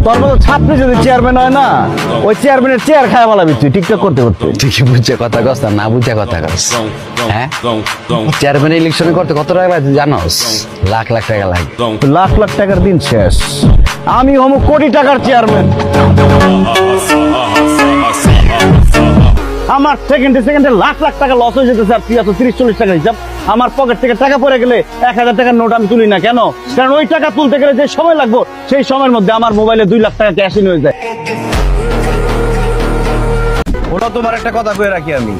তোর মতো ছাত্রী যদি চেয়ারম্যান হয় না, ওই চেয়ারম্যানের চেয়ার খায় বলাবি তুই টিকটক করতে করতে। ঠিকই বুঝছে কথা কস না বুঝে কথা কস। হ্যাঁ, চেয়ারম্যান ইলেকশনে করতে কত টাকা লাগে জানোস? লাখ লাখ টাকা লাগে। লাখ লাখ টাকার দিন শেষ, আমি হম কোটি টাকার চেয়ারম্যান। আমার সেকেন্ডে সেকেন্ডে লাখ লাখ টাকা লস হয়ে যেতেছে, আর তুই এত 30-40 টাকা হিসাব। আমার পকেট থেকে টাকা পড়ে গেলে 1000 টাকার নোট আমি তুলি না কেন? কারণ ওই টাকা তুলতে গেলে যে সময় লাগবে, সেই সময়ের মধ্যে আমার মোবাইলে 2 লাখ টাকা ক্যাশ ইন হয়ে যায়। ওটা তোমার একটা কথা কয়ে রাখি, আমি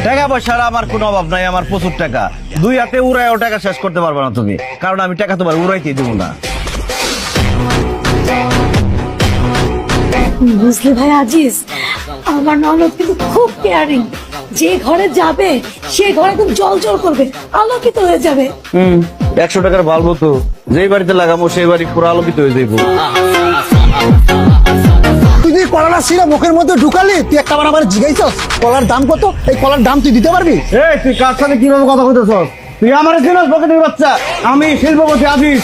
টাকা পয়সার আমার কোনো অভাব নাই, আমার প্রচুর টাকা। 2 হাতে উড়ায়ও টাকা শেষ করতে পারবে না তুমি, কারণ আমি টাকা তোমার উড়াইতে দেবো না। বুঝলি ভাই আজিজ, আমার ননদ কিন্তু খুব কেয়ারিং। যে ঘরে যাবে সে ঘরে খুব জল জল করবে, আলোকিত হয়ে যাবে। 100 টাকার বাল্ব তো যেই বাড়িতে লাগাবো সেই বাড়ি পুরো আলোকিত হয়ে যাইব। তুই যদি কলাটা ছিঁড়ে মুখের মধ্যে ঢুকালি, তুই একটা আমার জিজ্ঞাসা কলার দাম কত? এই কলার দাম তুই দিতে পারবি? এই তুই কার সাথে কিভাবে কথা কইতেছ? তুই আমার চিনস পকেটের বাচ্চা? আমি শিল্পপতি আজিজ।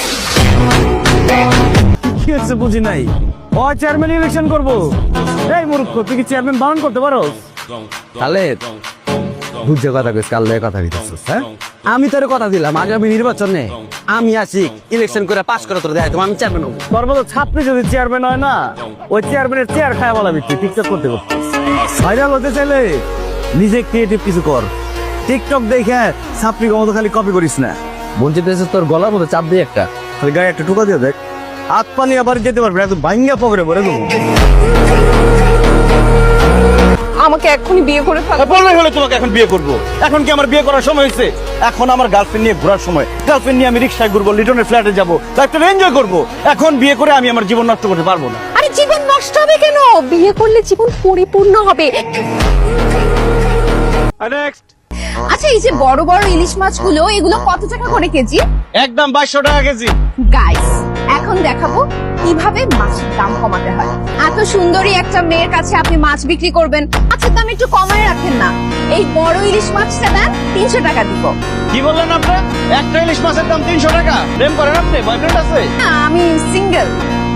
কি হচ্ছে বুঝি নাই, ও চেয়ারম্যান ইলেকশন করবো। এই মূর্খ, তুই কি চেয়ারম্যান বারণ করতে পারো? তাহলে বুঝে কথা কইস, কাল লয়ে কথা কইতাছিস। হ্যাঁ, আমি তোর কথা দিলাম আগামী নির্বাচনে আমি আসি, ইলেকশন করে পাস করে তোর দেখাই আমি চেয়ারম্যান হবো। তোর মতো ছাত্রী যদি চেয়ারম্যান হয় না, ওই চেয়ারম্যানের চেয়ার খায় বলাবি তুই টিকটক করতে করতে। ভাইরাল হতে চাইলে নিজে ক্রিয়েটিভ কিছু কর। টিকটক দেখে ছাত্রী মতো খালি কপি করিস না। বলতে তোর গলার মধ্যে চাপ দিয়ে একটা খালি গায়ে একটা টুকা দিয়ে দেখ, হাত পানি আবার যেতে পারবে না, ভাঙ্গা পকড়ে পড়ে দেবো। আমাকে এখনই বিয়ে করে ফেল। বলবে হলে তোমাকে এখন বিয়ে করবো? এখন কি আমার বিয়ে করার সময় হয়েছে? এখন আমার গার্লফ্রেন্ড নিয়ে ঘোরার সময়। গার্লফ্রেন্ড নিয়ে আমি রিক্সায় ঘুরবো, লিটনের ফ্ল্যাটে যাবো, লাইফটা এনজয় করবো। এখন বিয়ে করে আমি আমার জীবন নষ্ট করতে পারবো না। আরে জীবন নষ্ট হবে কেন? বিয়ে করলে জীবন পরিপূর্ণ হবে। আচ্ছা, এই যে বড় বড় ইলিশ মাছগুলো, এগুলো কত টাকা করে কেজি? একদম 2200 টাকা কেজি। গাইস, এখন দেখাবো কিভাবে মাছের দাম কমাতে হয়। এত সুন্দরী একটা মেয়ের কাছে আপনি মাছ বিক্রি করবেন, মাছের দাম একটু কমায় রাখেন না। এই বড় ইলিশ মাছটা দেন, 300 টাকা দিব। কি বললেন আপনি? একটা ইলিশ মাছের দাম 300 টাকা? প্রেম করেন আপনি? বয়ফ্রেন্ড আছে? না, আমি সিঙ্গেল।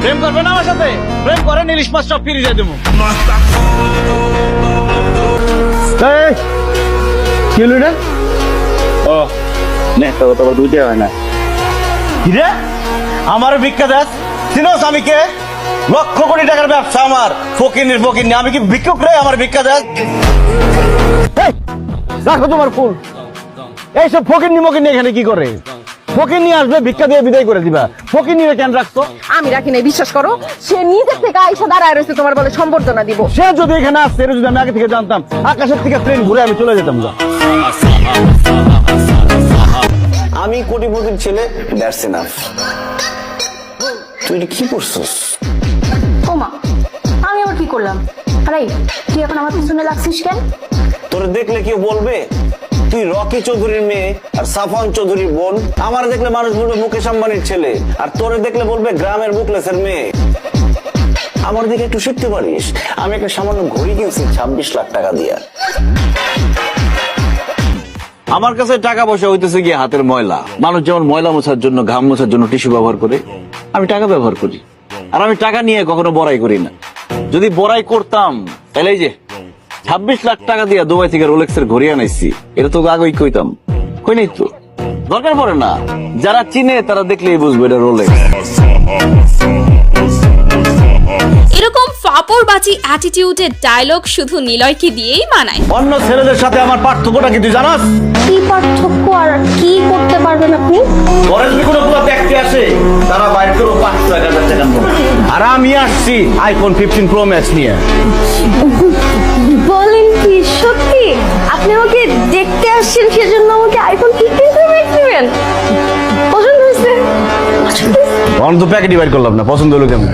প্রেম করবেন আমার সাথে? প্রেম করেন, ইলিশ মাছ সব ফিরে দিয়ে দেবো। কি হলো রে? ও নেতা তো দুইটা হয় না। কি রে? আমার ভিক্ষা দেশ চিনোস? আমি কে? লক্ষ কোটি টাকার ব্যবসা আমার। ফকির ফকির, আমি কি ভিক্ষুক রে? আমার ভিক্ষা দেশ। রাখো তোমার ফুল। এইসব ফকির মকির নিয়ে এখানে কি করে? ফকির নিয়ে আসবে, ভিক্ষা দিয়ে বিদায় করে দিবা। ফকির নিয়ে কেন রাখতো? আমি রাখি নাই, বিশ্বাস করো। সে নিজের থেকে আইসা দাঁড়ায় রয়েছে তোমার বলে সম্বর্ধনা দিব। সে যদি এখানে আসছে, যদি আমি আগে থেকে জানতাম, আকাশের থেকে ট্রেন ঘুরে আমি চলে যেতাম। আমি কোটিপতির ছেলে, দ্যাটস এনাফ। তুই কি করছিস? ওমা, আমি আবার কি করলাম? আরে তুই এখন আমার পিছনে লাগছিস কেন? তোরে দেখলে কেউ বলবে তুই রকি চৌধুরীর মেয়ে আর সাফান চৌধুরীর বোন? আমার দেখলে মানুষ বলবে মুকেশ আম্বানির ছেলে, আর তোরে দেখলে বলবে গ্রামের মুকলেসের মেয়ে। আমার দিকে একটু শিখতে পারিস। আমি একটা সামান্য ঘড়ি কিনছি 26 লাখ টাকা দিয়া। আমার কাছে টাকা পয়সা হইতেছে গিয়ে হাতের ময়লা। মানুষ যেমন ময়লা মোছার জন্য, ঘাম মোছার জন্য টিস্যু ব্যবহার করে, আমি টাকা ব্যবহার করি। আর আমি টাকা নিয়ে কখনো বড়াই করি না। যদি বড়াই করতাম তাহলে এই যে 26 লাখ টাকা দিয়ে দুবাই থেকে রোলেক্সের ঘড়ি আনাইছি, এটা তো আগেই কইতাম। কই নাই তো, দরকার পড়ে না। যারা চিনে তারা দেখলেই বুঝবে এটা রোলেক্স। এরকম ফাপড়বাজি অ্যাটিটিউডের ডায়লগ শুধু নিলয়কে দিয়েই মানায়। অন্য ছেলেদের সাথে আমার পার্থক্যটা কি তুই জানাস? কি পার্থক্য আর কি করতে পারবেন আপনি? পরে যদি কোনো পুরো ব্যক্তি আসে, তারা বাইরে করো 500,000 টাকা। আর আমি আসছি আইফোন 15 প্রো ম্যাক্স নিয়ে। বলেন কি সত্যি? আপনি আমাকে দেখতে আসছেন, সেজন্য আমাকে আইফোন 15 প্রো ম্যাক্স দিবেন? পছন্দ হয়েছে? অন তো প্যাকেটই বাইর করলাম না, পছন্দ হলো কেমন?